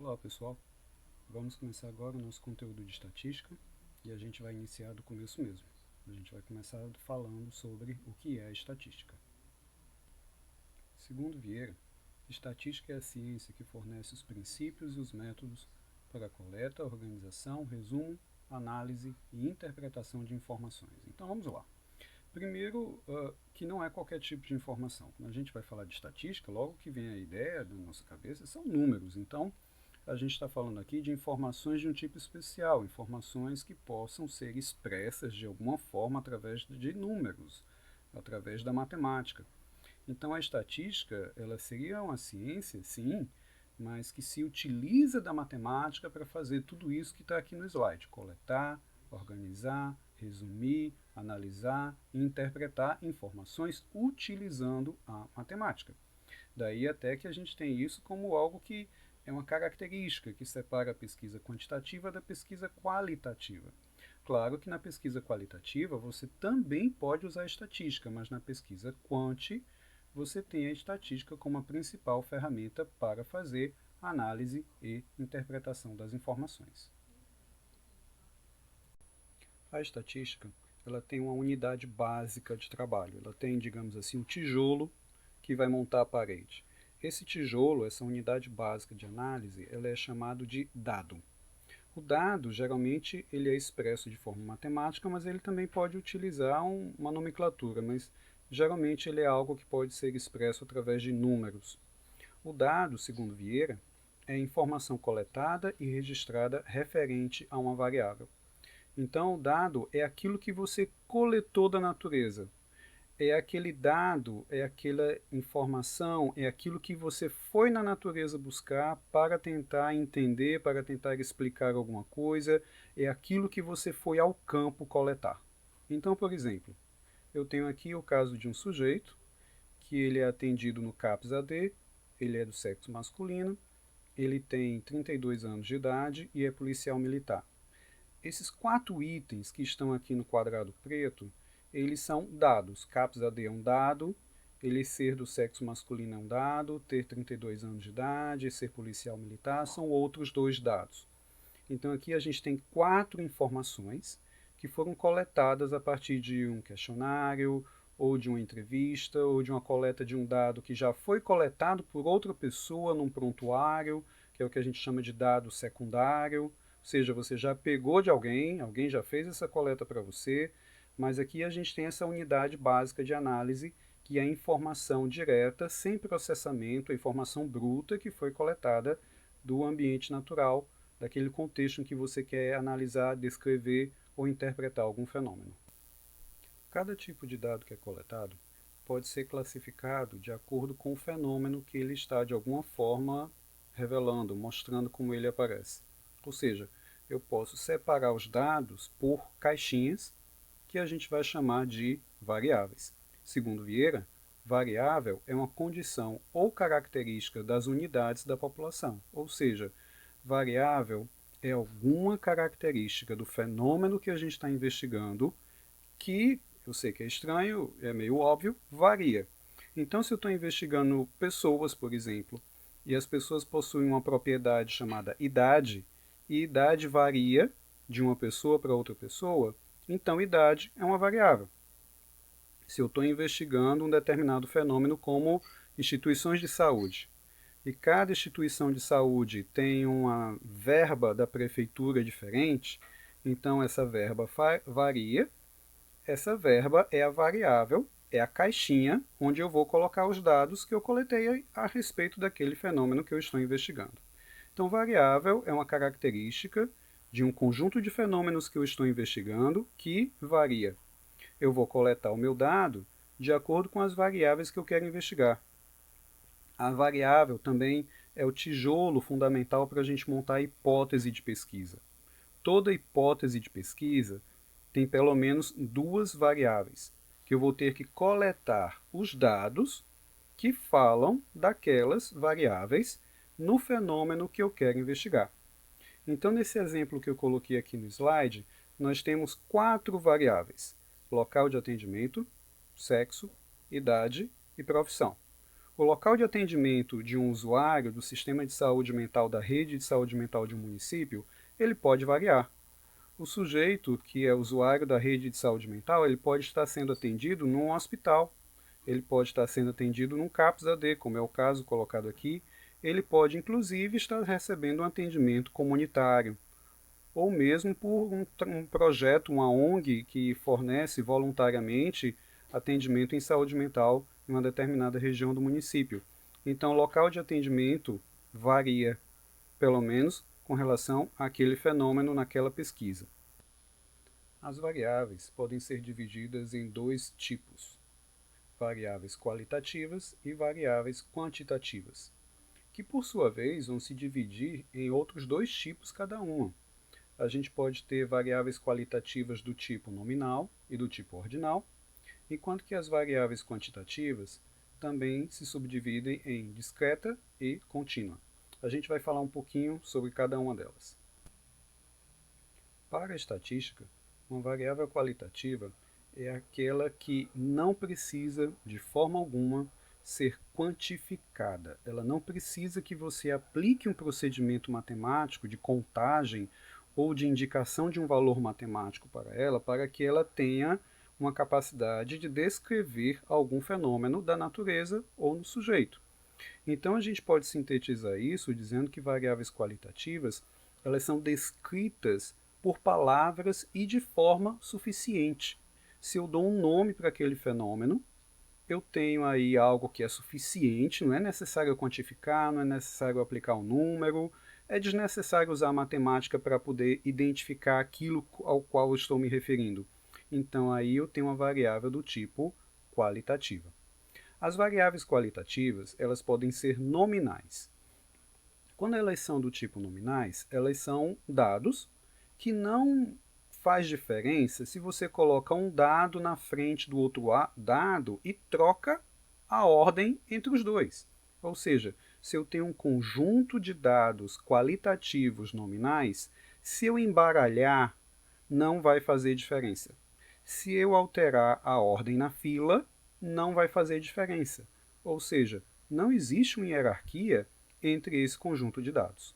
Olá pessoal, vamos começar agora o nosso conteúdo de estatística e a gente vai iniciar do começo mesmo. A gente vai começar falando sobre o que é estatística. Segundo Vieira, estatística é a ciência que fornece os princípios e os métodos para a coleta, organização, resumo, análise e interpretação de informações. Então vamos lá. Primeiro, que não é qualquer tipo de informação. Quando a gente vai falar de estatística, logo que vem a ideia na nossa cabeça são números. Então, a gente está falando aqui de informações de um tipo especial, informações que possam ser expressas de alguma forma através de números, através da matemática. Então, a estatística, ela seria uma ciência, sim, mas que se utiliza da matemática para fazer tudo isso que está aqui no slide: coletar, organizar, resumir, analisar e interpretar informações utilizando a matemática. Daí até que a gente tem isso como algo que é uma característica que separa a pesquisa quantitativa da pesquisa qualitativa. Claro que na pesquisa qualitativa você também pode usar a estatística, mas na pesquisa quanti você tem a estatística como a principal ferramenta para fazer análise e interpretação das informações. A estatística, ela tem uma unidade básica de trabalho. Ela tem, digamos assim, um tijolo que vai montar a parede. Esse tijolo, essa unidade básica de análise, ela é chamado de dado. O dado, geralmente, ele é expresso de forma matemática, mas ele também pode utilizar uma nomenclatura, mas geralmente ele é algo que pode ser expresso através de números. O dado, segundo Vieira, é informação coletada e registrada referente a uma variável. Então, o dado é aquilo que você coletou da natureza. É aquele dado, é aquela informação, é aquilo que você foi na natureza buscar para tentar entender, para tentar explicar alguma coisa, é aquilo que você foi ao campo coletar. Então, por exemplo, eu tenho aqui o caso de um sujeito que ele é atendido no CAPS-AD, ele é do sexo masculino, ele tem 32 anos de idade e é policial militar. Esses 4 itens que estão aqui no quadrado preto, eles são dados. CAPS-AD é um dado, ele ser do sexo masculino é um dado, ter 32 anos de idade, ser policial militar, são outros 2 dados. Então aqui a gente tem 4 informações que foram coletadas a partir de um questionário, ou de uma entrevista, ou de uma coleta de um dado que já foi coletado por outra pessoa num prontuário, que é o que a gente chama de dado secundário. Ou seja, você já pegou de alguém, alguém já fez essa coleta para você, mas aqui a gente tem essa unidade básica de análise, que é a informação direta, sem processamento, a informação bruta que foi coletada do ambiente natural, daquele contexto em que você quer analisar, descrever ou interpretar algum fenômeno. Cada tipo de dado que é coletado pode ser classificado de acordo com o fenômeno que ele está, de alguma forma, revelando, mostrando como ele aparece. Ou seja, eu posso separar os dados por caixinhas que a gente vai chamar de variáveis. Segundo Vieira, variável é uma condição ou característica das unidades da população. Ou seja, variável é alguma característica do fenômeno que a gente está investigando que, eu sei que é estranho, é meio óbvio, varia. Então, se eu estou investigando pessoas, por exemplo, e as pessoas possuem uma propriedade chamada idade, e idade varia de uma pessoa para outra pessoa, então idade é uma variável. Se eu estou investigando um determinado fenômeno como instituições de saúde, e cada instituição de saúde tem uma verba da prefeitura diferente, então essa verba varia. Essa verba é a variável, é a caixinha onde eu vou colocar os dados que eu coletei a respeito daquele fenômeno que eu estou investigando. Então, variável é uma característica de um conjunto de fenômenos que eu estou investigando que varia. Eu vou coletar o meu dado de acordo com as variáveis que eu quero investigar. A variável também é o tijolo fundamental para a gente montar a hipótese de pesquisa. Toda hipótese de pesquisa tem pelo menos 2 variáveis, que eu vou ter que coletar os dados que falam daquelas variáveis no fenômeno que eu quero investigar. Então, nesse exemplo que eu coloquei aqui no slide, nós temos 4 variáveis: local de atendimento, sexo, idade e profissão. O local de atendimento de um usuário do sistema de saúde mental da rede de saúde mental de um município, ele pode variar. O sujeito que é usuário da rede de saúde mental, ele pode estar sendo atendido num hospital, ele pode estar sendo atendido num CAPS-AD, como é o caso colocado aqui, ele pode inclusive estar recebendo um atendimento comunitário, ou mesmo por um projeto, uma ONG que fornece voluntariamente atendimento em saúde mental em uma determinada região do município. Então, o local de atendimento varia, pelo menos com relação àquele fenômeno naquela pesquisa. As variáveis podem ser divididas em dois tipos: variáveis qualitativas e variáveis quantitativas, que por sua vez vão se dividir em outros dois tipos cada uma. A gente pode ter variáveis qualitativas do tipo nominal e do tipo ordinal, enquanto que as variáveis quantitativas também se subdividem em discreta e contínua. A gente vai falar um pouquinho sobre cada uma delas. Para a estatística, uma variável qualitativa é aquela que não precisa, de forma alguma, ser quantificada. Ela não precisa que você aplique um procedimento matemático de contagem ou de indicação de um valor matemático para ela, para que ela tenha uma capacidade de descrever algum fenômeno da natureza ou no sujeito. Então a gente pode sintetizar isso dizendo que variáveis qualitativas, elas são descritas por palavras e de forma suficiente. Se eu dou um nome para aquele fenômeno, eu tenho aí algo que é suficiente, não é necessário quantificar, não é necessário aplicar um número, é desnecessário usar a matemática para poder identificar aquilo ao qual eu estou me referindo. Então aí eu tenho uma variável do tipo qualitativa. As variáveis qualitativas, elas podem ser nominais. Quando elas são do tipo nominais, elas são dados que não faz diferença se você coloca um dado na frente do outro dado e troca a ordem entre os dois. Ou seja, se eu tenho um conjunto de dados qualitativos nominais, se eu embaralhar, não vai fazer diferença. Se eu alterar a ordem na fila, não vai fazer diferença. Ou seja, não existe uma hierarquia entre esse conjunto de dados.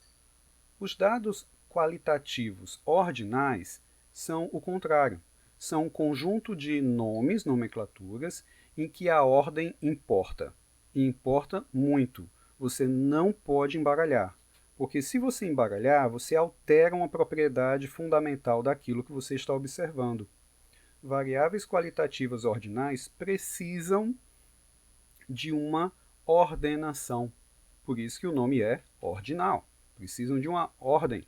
Os dados qualitativos ordinais são o contrário. São um conjunto de nomes, nomenclaturas, em que a ordem importa. E importa muito. Você não pode embaralhar. Porque se você embaralhar, você altera uma propriedade fundamental daquilo que você está observando. Variáveis qualitativas ordinais precisam de uma ordenação. Por isso que o nome é ordinal. Precisam de uma ordem.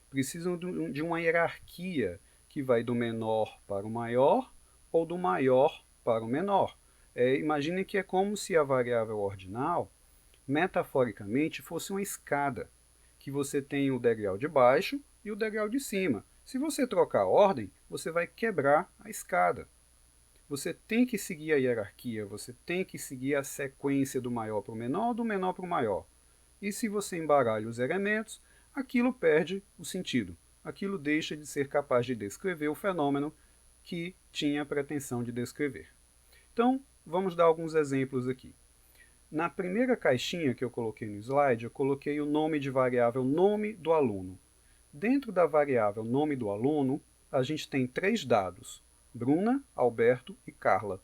Precisam de uma hierarquia que vai do menor para o maior ou do maior para o menor. Imagine que é como se a variável ordinal, metaforicamente, fosse uma escada, que você tem o degrau de baixo e o degrau de cima. Se você trocar a ordem, você vai quebrar a escada. Você tem que seguir a hierarquia, você tem que seguir a sequência do maior para o menor, do menor para o maior. E se você embaralha os elementos, aquilo perde o sentido. Aquilo deixa de ser capaz de descrever o fenômeno que tinha a pretensão de descrever. Então, vamos dar alguns exemplos aqui. Na primeira caixinha que eu coloquei no slide, eu coloquei o nome de variável nome do aluno. Dentro da variável nome do aluno, a gente tem 3 dados: Bruna, Alberto e Carla.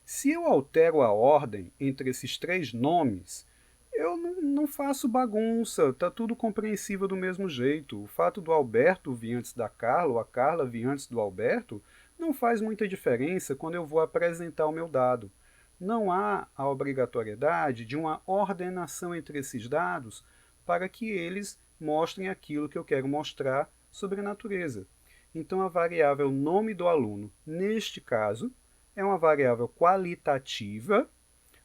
Se eu altero a ordem entre esses 3 nomes, eu não faço bagunça, está tudo compreensível do mesmo jeito. O fato do Alberto vir antes da Carla, ou a Carla vir antes do Alberto, não faz muita diferença quando eu vou apresentar o meu dado. Não há a obrigatoriedade de uma ordenação entre esses dados para que eles mostrem aquilo que eu quero mostrar sobre a natureza. Então, a variável nome do aluno, neste caso, é uma variável qualitativa,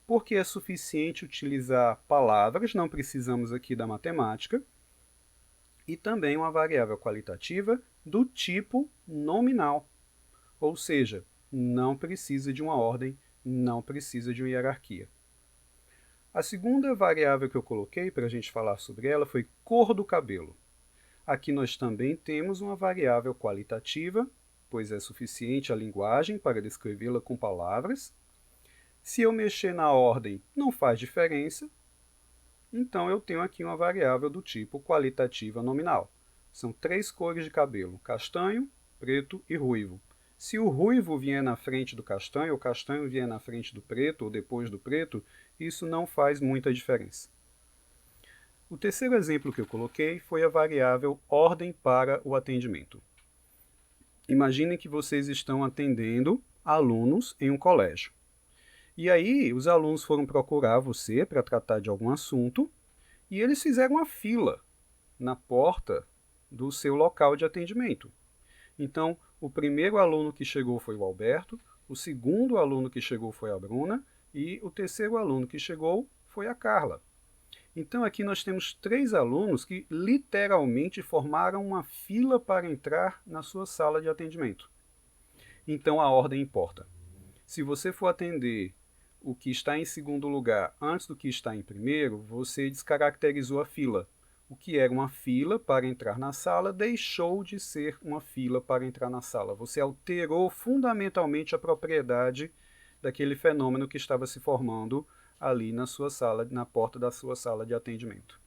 porque é suficiente utilizar palavras, não precisamos aqui da matemática, e também uma variável qualitativa do tipo nominal, ou seja, não precisa de uma ordem, não precisa de uma hierarquia. A segunda variável que eu coloquei para a gente falar sobre ela foi cor do cabelo. Aqui nós também temos uma variável qualitativa, pois é suficiente a linguagem para descrevê-la com palavras. Se eu mexer na ordem não faz diferença, então eu tenho aqui uma variável do tipo qualitativa nominal. São 3 cores de cabelo: castanho, preto e ruivo. Se o ruivo vier na frente do castanho, ou o castanho vier na frente do preto, ou depois do preto, isso não faz muita diferença. O terceiro exemplo que eu coloquei foi a variável ordem para o atendimento. Imaginem que vocês estão atendendo alunos em um colégio. E aí, os alunos foram procurar você para tratar de algum assunto, e eles fizeram uma fila na porta do seu local de atendimento. Então, o primeiro aluno que chegou foi o Alberto, o segundo aluno que chegou foi a Bruna, e o terceiro aluno que chegou foi a Carla. Então, aqui nós temos 3 alunos que literalmente formaram uma fila para entrar na sua sala de atendimento. Então, a ordem importa. Se você for atender o que está em segundo lugar antes do que está em primeiro, você descaracterizou a fila. O que era uma fila para entrar na sala deixou de ser uma fila para entrar na sala. Você alterou fundamentalmente a propriedade daquele fenômeno que estava se formando ali na sua sala, na porta da sua sala de atendimento.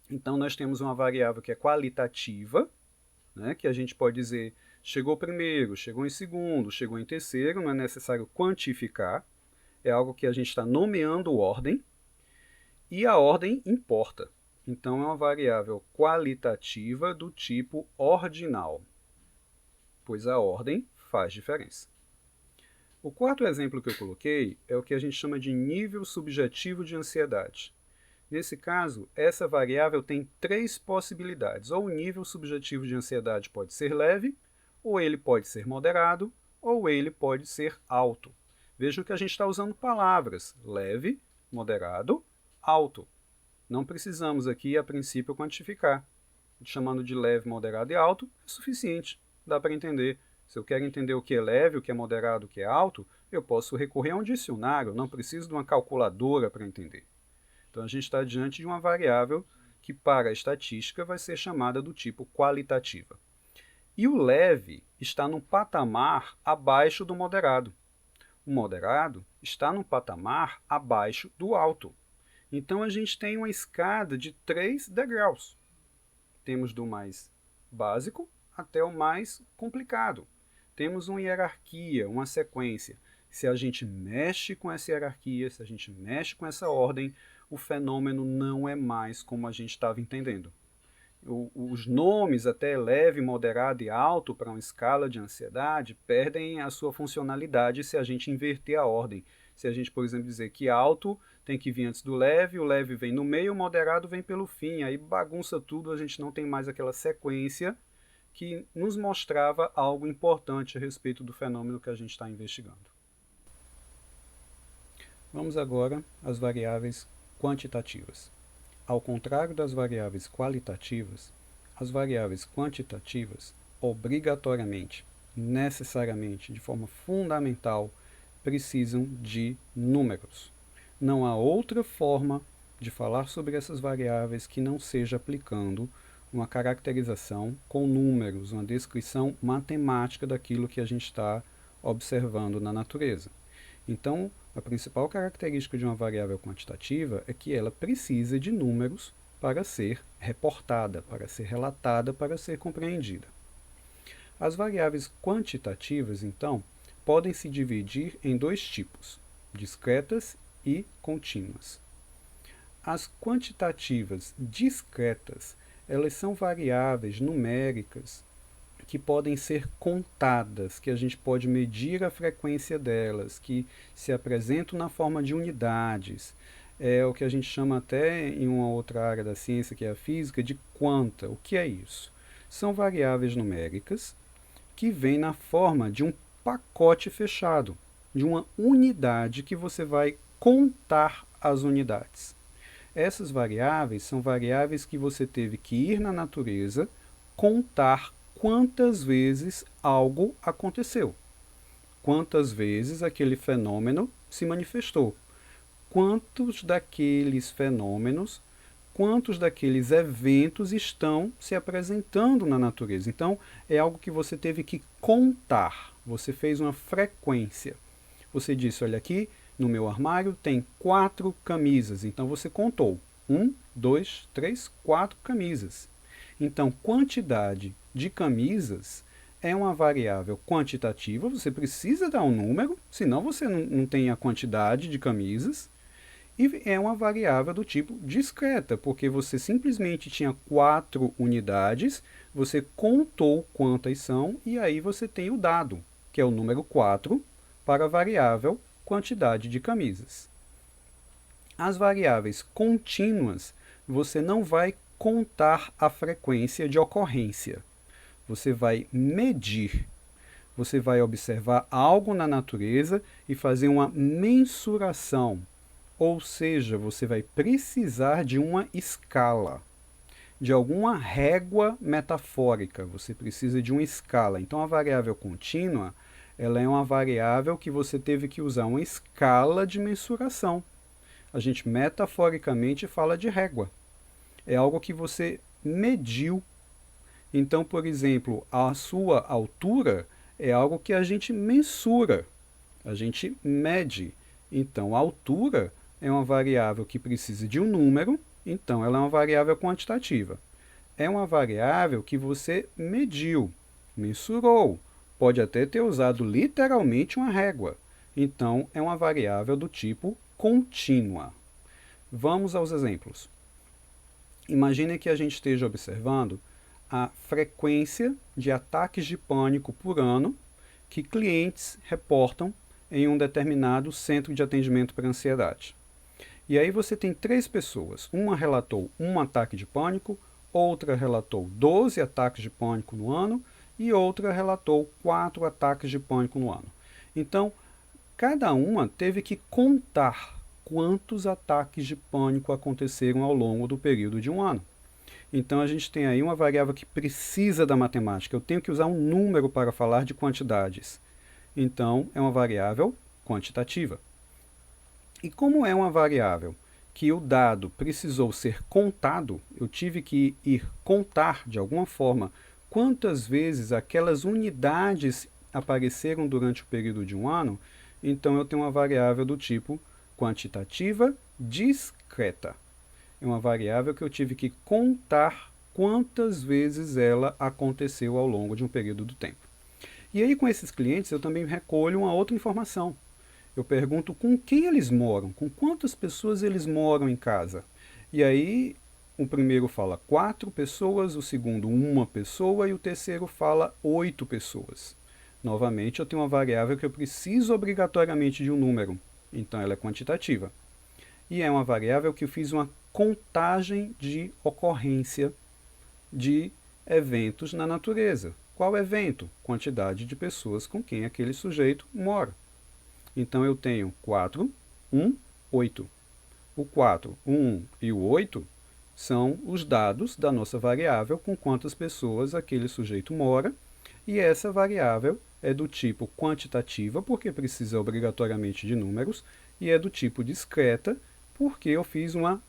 Então, nós temos uma variável que é qualitativa, né, que a gente pode dizer chegou primeiro, chegou em segundo, chegou em terceiro, não é necessário quantificar, é algo que a gente está nomeando ordem, e a ordem importa. Então, é uma variável qualitativa do tipo ordinal, pois a ordem faz diferença. O quarto exemplo que eu coloquei é o que a gente chama de nível subjetivo de ansiedade. Nesse caso, essa variável tem 3 possibilidades. Ou o nível subjetivo de ansiedade pode ser leve, ou ele pode ser moderado, ou ele pode ser alto. Vejam que a gente está usando palavras leve, moderado, alto. Não precisamos aqui, a princípio, quantificar. Chamando de leve, moderado e alto é suficiente, dá para entender. Se eu quero entender o que é leve, o que é moderado, o que é alto, eu posso recorrer a um dicionário, não preciso de uma calculadora para entender. Então, a gente está diante de uma variável que, para a estatística, vai ser chamada do tipo qualitativa. E o leve está num patamar abaixo do moderado. O moderado está num patamar abaixo do alto. Então, a gente tem uma escada de 3 degraus. Temos do mais básico até o mais complicado. Temos uma hierarquia, uma sequência. Se a gente mexe com essa hierarquia, se a gente mexe com essa ordem, o fenômeno não é mais como a gente estava entendendo. Os nomes, até leve, moderado e alto, para uma escala de ansiedade, perdem a sua funcionalidade se a gente inverter a ordem. Se a gente, por exemplo, dizer que alto tem que vir antes do leve, o leve vem no meio, o moderado vem pelo fim, aí bagunça tudo, a gente não tem mais aquela sequência que nos mostrava algo importante a respeito do fenômeno que a gente está investigando. Vamos agora às variáveis quantitativas. Ao contrário das variáveis qualitativas, as variáveis quantitativas obrigatoriamente, necessariamente, de forma fundamental, precisam de números. Não há outra forma de falar sobre essas variáveis que não seja aplicando uma caracterização com números, uma descrição matemática daquilo que a gente está observando na natureza. Então, a principal característica de uma variável quantitativa é que ela precisa de números para ser reportada, para ser relatada, para ser compreendida. As variáveis quantitativas, então, podem se dividir em 2 tipos, discretas e contínuas. As quantitativas discretas, elas são variáveis numéricas que podem ser contadas, que a gente pode medir a frequência delas, que se apresentam na forma de unidades. É o que a gente chama até em uma outra área da ciência, que é a física, de quanta. O que é isso? São variáveis numéricas que vêm na forma de um pacote fechado, de uma unidade que você vai contar as unidades. Essas variáveis são variáveis que você teve que ir na natureza contar quantas vezes algo aconteceu, quantas vezes aquele fenômeno se manifestou, quantos daqueles fenômenos, quantos daqueles eventos estão se apresentando na natureza. Então, é algo que você teve que contar, você fez uma frequência. Você disse, olha aqui, no meu armário tem 4 camisas. Então você contou 1, 2, 3, 4 camisas. Então, quantidade de camisas é uma variável quantitativa, você precisa dar um número, senão você não tem a quantidade de camisas. E é uma variável do tipo discreta, porque você simplesmente tinha 4 unidades, você contou quantas são, e aí você tem o dado, que é o número 4, para a variável quantidade de camisas. As variáveis contínuas, você não vai contar a frequência de ocorrência. Você vai medir. Você vai observar algo na natureza e fazer uma mensuração. Ou seja, você vai precisar de uma escala, de alguma régua metafórica. Você precisa de uma escala. Então, a variável contínua, ela é uma variável que você teve que usar uma escala de mensuração. A gente metaforicamente fala de régua. É algo que você mediu. Então, por exemplo, a sua altura é algo que a gente mensura, a gente mede. Então, a altura é uma variável que precisa de um número, então ela é uma variável quantitativa. É uma variável que você mediu, mensurou, pode até ter usado literalmente uma régua. Então, é uma variável do tipo contínua. Vamos aos exemplos. Imagine que a gente esteja observando a frequência de ataques de pânico por ano que clientes reportam em um determinado centro de atendimento para ansiedade. E aí você tem 3 pessoas. Uma relatou um ataque de pânico, outra relatou 12 ataques de pânico no ano e outra relatou 4 ataques de pânico no ano. Então, cada uma teve que contar quantos ataques de pânico aconteceram ao longo do período de um ano. Então a gente tem aí uma variável que precisa da matemática. Eu tenho que usar um número para falar de quantidades. Então é uma variável quantitativa. E como é uma variável que o dado precisou ser contado, eu tive que ir contar de alguma forma quantas vezes aquelas unidades apareceram durante o período de um ano, então eu tenho uma variável do tipo quantitativa discreta. É uma variável que eu tive que contar quantas vezes ela aconteceu ao longo de um período do tempo. E aí, com esses clientes, eu também recolho uma outra informação. Eu pergunto com quem eles moram, com quantas pessoas eles moram em casa. E aí, o primeiro fala 4 pessoas, o segundo 1 pessoa e o terceiro fala 8 pessoas. Novamente, eu tenho uma variável que eu preciso obrigatoriamente de um número, então ela é quantitativa. E é uma variável que eu fiz uma contagem de ocorrência de eventos na natureza. Qual evento? Quantidade de pessoas com quem aquele sujeito mora. Então eu tenho 4, 1, 8. O 4, o 1 e o 8 são os dados da nossa variável com quantas pessoas aquele sujeito mora, e essa variável é do tipo quantitativa, porque precisa obrigatoriamente de números, e é do tipo discreta, porque eu fiz uma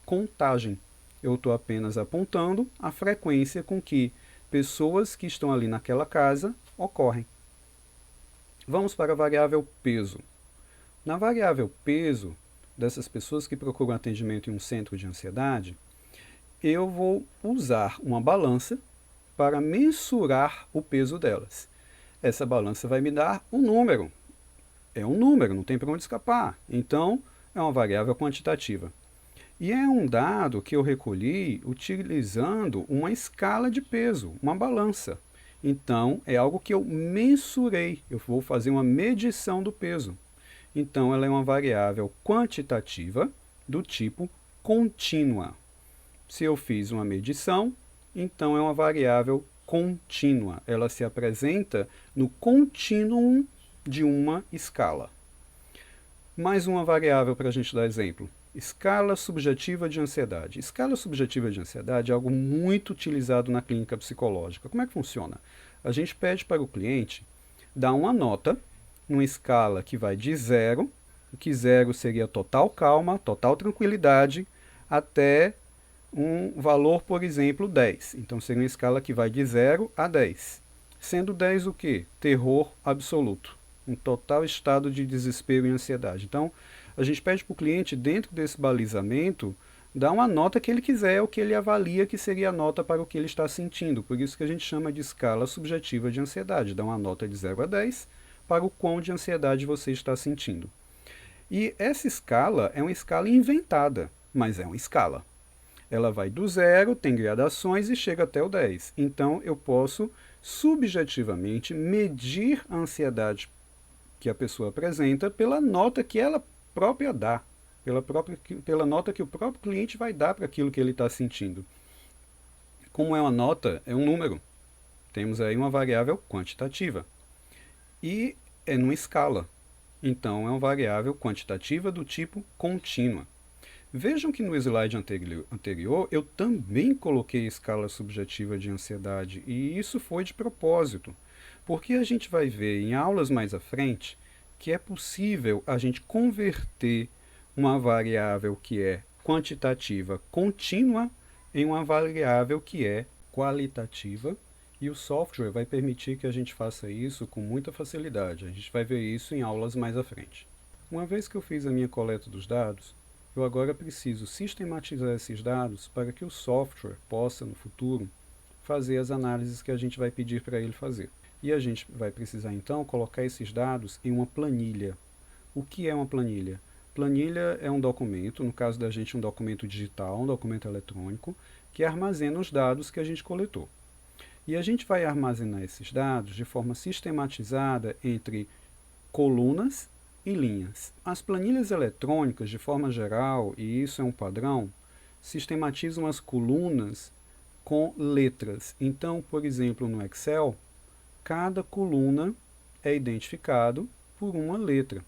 contagem. Eu estou apenas apontando a frequência com que pessoas que estão ali naquela casa ocorrem. Vamos para a variável peso. Na variável peso, dessas pessoas que procuram atendimento em um centro de ansiedade, eu vou usar uma balança para mensurar o peso delas. Essa balança vai me dar um número. É um número, não tem para onde escapar. Então, é uma variável quantitativa. E é um dado que eu recolhi utilizando uma escala de peso, uma balança. Então, é algo que eu mensurei. Eu vou fazer uma medição do peso. Então, ela é uma variável quantitativa do tipo contínua. Se eu fiz uma medição, então é uma variável contínua. Ela se apresenta no contínuo de uma escala. Mais uma variável para a gente dar exemplo. Escala subjetiva de ansiedade. Escala subjetiva de ansiedade é algo muito utilizado na clínica psicológica. Como é que funciona? A gente pede para o cliente dar uma nota, numa escala que vai de 0, que 0 seria total calma, total tranquilidade, até um valor, por exemplo, 10. Então seria uma escala que vai de 0 a 10. Sendo 10 o quê? Terror absoluto. um total estado de desespero e ansiedade. Então, a gente pede para o cliente, dentro desse balizamento, dar uma nota que ele quiser, o que ele avalia que seria a nota para o que ele está sentindo. Por isso que a gente chama de escala subjetiva de ansiedade. Dá uma nota de 0 a 10 para o quão de ansiedade você está sentindo. E essa escala é uma escala inventada, mas é uma escala. Ela vai do 0, tem gradações e chega até o 10. Então, eu posso, subjetivamente, medir a ansiedade que a pessoa apresenta pela nota que ela própria dá, pela nota que o próprio cliente vai dar para aquilo que ele está sentindo. Como é uma nota, é um número. Temos aí uma variável quantitativa. E é numa escala. Então, é uma variável quantitativa do tipo contínua. Vejam que no slide anterior eu também coloquei escala subjetiva de ansiedade, e isso foi de propósito, porque a gente vai ver em aulas mais à frente que é possível a gente converter uma variável que é quantitativa contínua em uma variável que é qualitativa, e o software vai permitir que a gente faça isso com muita facilidade. A gente vai ver isso em aulas mais à frente. Uma vez que eu fiz a minha coleta dos dados, eu agora preciso sistematizar esses dados para que o software possa, no futuro, fazer as análises que a gente vai pedir para ele fazer. E a gente vai precisar, então, colocar esses dados em uma planilha. O que é uma planilha? Planilha é um documento, no caso da gente um documento digital, um documento eletrônico, que armazena os dados que a gente coletou. E a gente vai armazenar esses dados de forma sistematizada entre colunas e linhas. As planilhas eletrônicas, de forma geral, e isso é um padrão, sistematizam as colunas com letras. Então, por exemplo, no Excel, cada coluna é identificado por uma letra.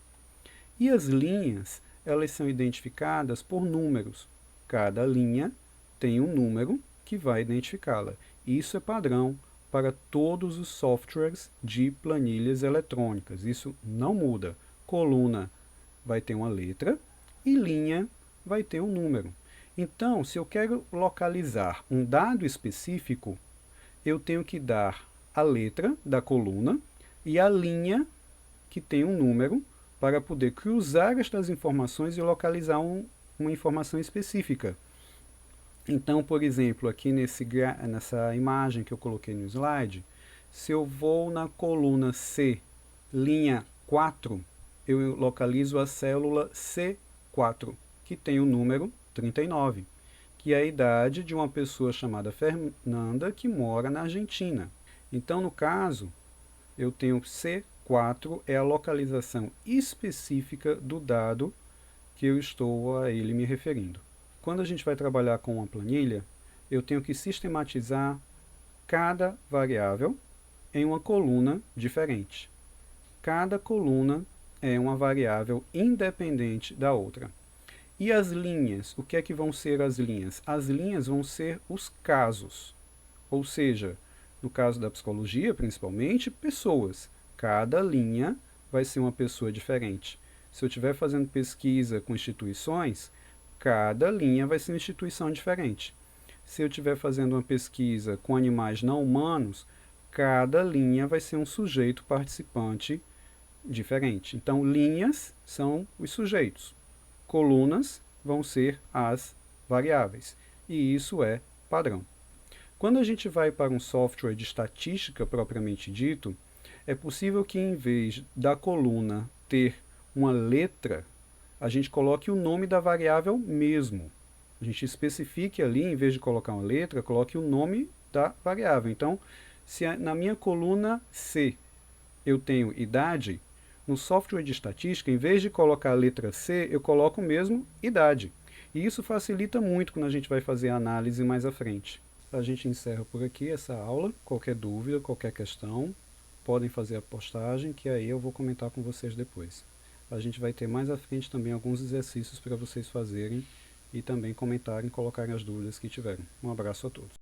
E as linhas, elas são identificadas por números. Cada linha tem um número que vai identificá-la. Isso é padrão para todos os softwares de planilhas eletrônicas. Isso não muda. Coluna vai ter uma letra e linha vai ter um número. Então, se eu quero localizar um dado específico, eu tenho que dar a letra da coluna e a linha que tem um número para poder cruzar estas informações e localizar uma informação específica. Então, por exemplo, aqui nessa imagem que eu coloquei no slide, se eu vou na coluna C, linha 4, eu localizo a célula C4, que tem o número 39, que é a idade de uma pessoa chamada Fernanda que mora na Argentina. Então, no caso, eu tenho C4, é a localização específica do dado que eu estou a ele me referindo. Quando a gente vai trabalhar com uma planilha, eu tenho que sistematizar cada variável em uma coluna diferente. Cada coluna é uma variável independente da outra. E as linhas, o que é que vão ser as linhas? As linhas vão ser os casos. Ou seja, no caso da psicologia, principalmente, pessoas. Cada linha vai ser uma pessoa diferente. Se eu estiver fazendo pesquisa com instituições, cada linha vai ser uma instituição diferente. Se eu estiver fazendo uma pesquisa com animais não humanos, cada linha vai ser um sujeito participante diferente. Então, linhas são os sujeitos. Colunas vão ser as variáveis. E isso é padrão. Quando a gente vai para um software de estatística propriamente dito, é possível que em vez da coluna ter uma letra, a gente coloque o nome da variável mesmo. A gente especifique ali, em vez de colocar uma letra, coloque o nome da variável. Então, se na minha coluna C eu tenho idade, no software de estatística, em vez de colocar a letra C, eu coloco mesmo idade. E isso facilita muito quando a gente vai fazer a análise mais à frente. A gente encerra por aqui essa aula. Qualquer dúvida, qualquer questão, podem fazer a postagem, que aí eu vou comentar com vocês depois. A gente vai ter mais à frente também alguns exercícios para vocês fazerem e também comentarem, colocarem as dúvidas que tiverem. Um abraço a todos.